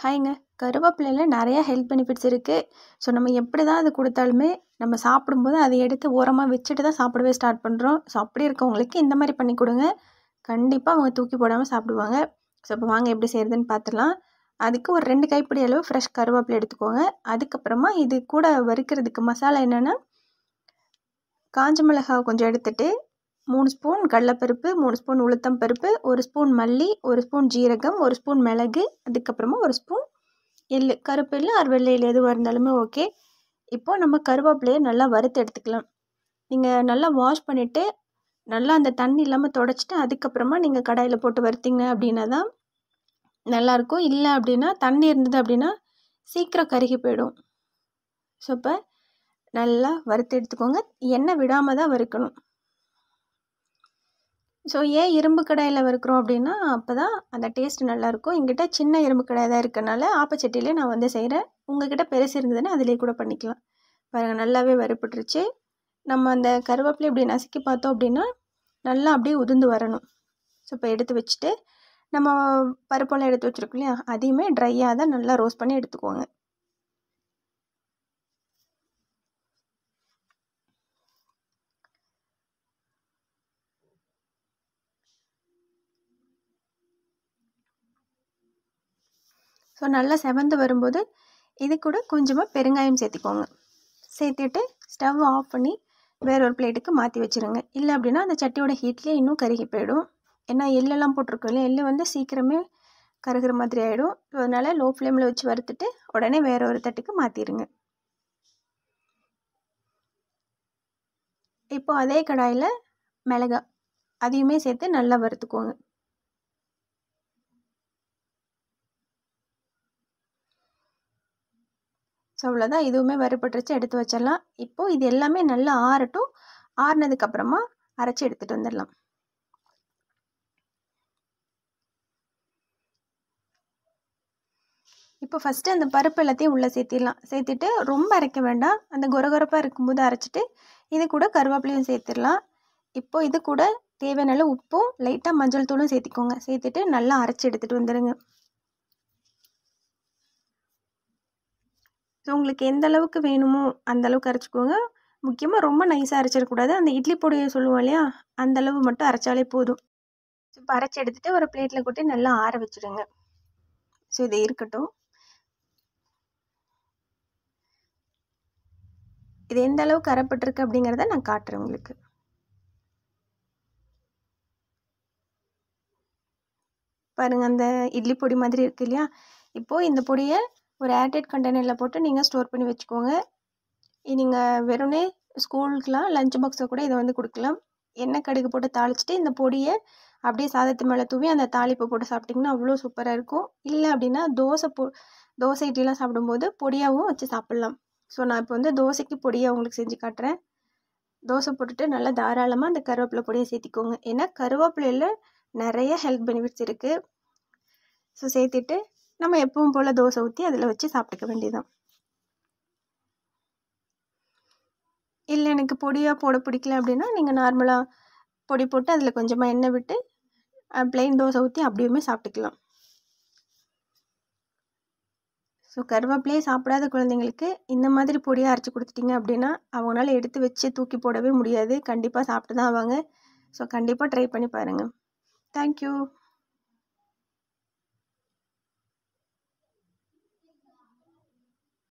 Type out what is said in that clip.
ஹாய்ங்க. கருவேப்பிலையில நிறைய health benefits இருக்குது. So நம்ம எப்படி தான் அது கொடுத்தாலுமே நம்ம சாப்பிடும்போது அதை எடுத்து ஓரமாக வச்சுட்டு தான் சாப்பிடவே ஸ்டார்ட் பண்ணுறோம். ஸோ அப்படி இருக்கவங்களுக்கு இந்த மாதிரி பண்ணி கொடுங்க. கண்டிப்பாக அவங்க தூக்கி போடாமல் சாப்பிடுவாங்க. ஸோ இப்போ வாங்க எப்படி செய்கிறதுன்னு பார்த்துடலாம். அதுக்கு ஒரு 2 கைப்பிடி அளவு ஃப்ரெஷ் கருவேப்பிலை எடுத்துக்கோங்க. அதுக்கப்புறமா இது கூட வறுக்கிறதுக்கு மசாலா என்னென்னா, காஞ்ச மிளகாய் கொஞ்சம் எடுத்துகிட்டு 3 ஸ்பூன் கடலைப்பருப்பு, 3 ஸ்பூன் உளுத்தம் பருப்பு, 1 ஸ்பூன் மல்லி, 1 ஸ்பூன் ஜீரகம், 1 ஸ்பூன் மிளகு, அதுக்கப்புறமா 1 ஸ்பூன் எள்ளு. கருப்பு எள்ளு ஆர் வெள்ளை எள்ளு எதுவாக இருந்தாலுமே ஓகே. இப்போது நம்ம கருவேப்பிலையை நல்லா வறுத்து எடுத்துக்கலாம். நீங்கள் நல்லா வாஷ் பண்ணிவிட்டு நல்லா அந்த தண்ணி இல்லாமல் தொடச்சிட்டு அதுக்கப்புறமா நீங்கள் கடாயில் போட்டு வறுத்தீங்க அப்படின்னா தான் நல்லாயிருக்கும். இல்லை அப்படின்னா தண்ணி இருந்தது அப்படின்னா சீக்கிரம் கருகி போயிடும். ஸோ இப்போ நல்லா வறுத்து எடுத்துக்கோங்க. எண்ணெய் விடாமல் தான் வறுக்கணும். ஸோ ஏன் இரும்பு கடாயில் வறுக்கிறோம் அப்படின்னா அப்போ தான் அந்த டேஸ்ட் நல்லாயிருக்கும். எங்கிட்ட சின்ன இரும்பு கடாய் தான் இருக்கனால ஆப்பச்சட்டியிலே நான் செய்கிறேன். உங்கள்கிட்ட பெருசு இருந்ததுன்னா அதிலே கூட பண்ணிக்கலாம். பாருங்கள், நல்லாவே வறுபட்டுருச்சு. நம்ம அந்த கருவேப்பிலை இப்படி நசுக்கி பார்த்தோம் அப்படின்னா நல்லா அப்படியே உதிர்ந்து வரணும். ஸோ இப்போ எடுத்து வச்சுட்டு நம்ம பருப்பெல்லாம் எடுத்து வச்சுருக்கோம் இல்லையா, அதையுமே ட்ரையாக தான் நல்லா ரோஸ்ட் பண்ணி எடுத்துக்கோங்க. ஸோ நல்லா செவந்து வரும்போது இது கூட கொஞ்சமாக பெருங்காயம் சேர்த்திக்கோங்க. சேர்த்துட்டு ஸ்டவ் ஆஃப் பண்ணி வேற ஒரு பிளேட்டுக்கு மாற்றி வச்சுருங்க. இல்லை அப்படின்னா அந்த சட்டியோட ஹீட்லேயே இன்னும் கருகி போயிடும். ஏன்னா எள்ளெல்லாம் போட்டிருக்கோம் இல்லையா, எள்ளு சீக்கிரமே கருகிற மாதிரி ஆகிடும். ஸோ அதனால் லோ ஃப்ளேமில் வச்சு வறுத்துட்டு உடனே வேற ஒரு தட்டுக்கு மாற்றிடுங்க. இப்போ அதே கடாயில் மிளகாய் அதையுமே சேர்த்து நல்லா வறுத்துக்கோங்க. ஸோ அவ்வளோதான், இதுவுமே வறுபட்டுருச்சு, எடுத்து வச்சிடலாம். இப்போது இது எல்லாமே நல்லா ஆறட்டும். ஆறுனதுக்கப்புறமா அரைச்சி எடுத்துகிட்டு வந்துடலாம். இப்போ ஃபஸ்ட்டு அந்த பருப்பு எல்லாத்தையும் உள்ளே சேர்த்திடலாம். சேர்த்துட்டு ரொம்ப அரைக்க வேண்டாம். அந்த கொரகொரப்பாக இருக்கும்போது அரைச்சிட்டு இது கூட கருவேப்பிலையும் சேர்த்துடலாம். இப்போது இது கூட தேவையான அளவு உப்பும் லைட்டாக மஞ்சள் தூளும் சேர்த்திக்கோங்க. சேர்த்துட்டு நல்லா அரைச்சி எடுத்துகிட்டு வந்துடுங்க. ஸோ உங்களுக்கு எந்த அளவுக்கு வேணுமோ அந்த அளவுக்கு அரைச்சிக்கோங்க. முக்கியமாக ரொம்ப நைஸாக அரைச்சிடக்கூடாது. அந்த இட்லி பொடியை சொல்லுவோம் இல்லையா, அந்த அளவு மட்டும் அரைச்சாலே போதும். இப்போ அரைச்சி எடுத்துகிட்டு ஒரு பிளேட்டில் கொட்டி நல்லா ஆற வச்சுடுங்க. ஸோ இது இருக்கட்டும். இது எந்த அளவுக்கு அரைப்பட்டிருக்கு அப்படிங்கிறத நான் காட்டுறேன் உங்களுக்கு. பாருங்கள், அந்த இட்லி பொடி மாதிரி இருக்குது இல்லையா. இப்போது இந்த பொடியை ஒரு ஏர்டைட் கண்டெய்னரில் போட்டு நீங்கள் ஸ்டோர் பண்ணி வச்சுக்கோங்க. நீங்கள் வெறும்னே ஸ்கூலுக்கெலாம் லஞ்ச் பாக்ஸை கூட இதை கொடுக்கலாம். எண்ணெய் கடுகு போட்டு தாளிச்சிட்டு இந்த பொடியை அப்படியே சாதத்து மேலே தூவி அந்த தாளிப்பை போட்டு சாப்பிட்டிங்கன்னா அவ்வளோ சூப்பராக இருக்கும். இல்லை அப்படின்னா தோசை இட்லிலாம் சாப்பிடும்போது பொடியாகவும் வச்சு சாப்பிட்லாம். ஸோ நான் இப்போ தோசைக்கு பொடியாக உங்களுக்கு செஞ்சு காட்டுறேன். தோசை போட்டுட்டு நல்லா தாராளமாக அந்த கருவேப்பிலை பொடியை சேர்த்திக்கோங்க. ஏன்னா கருவேப்பிலையில் நிறைய ஹெல்த் பெனிஃபிட்ஸ் இருக்குது. ஸோ சேர்த்துட்டு நம்ம எப்பவும் போல் தோசை ஊற்றி அதில் வச்சு சாப்பிட்டுக்க வேண்டியதான். இல்லை எனக்கு பொடியாக போட பிடிக்கல அப்படின்னா நீங்கள் நார்மலாக பொடி போட்டு அதில் கொஞ்சமாக எண்ணெய் விட்டு ப்ளைன் தோசை ஊற்றி அப்படியுமே சாப்பிட்டுக்கலாம். ஸோ கருவேப்பிலையே சாப்பிடாத குழந்தைங்களுக்கு இந்த மாதிரி பொடியாக அரைச்சி கொடுத்துட்டிங்க அப்படின்னா அவங்களால எடுத்து வச்சு தூக்கி போடவே முடியாது. கண்டிப்பாக சாப்பிட்டு தான் ஆவாங்க. ஸோ கண்டிப்பாக ட்ரை பண்ணி பாருங்கள். தேங்க்யூ.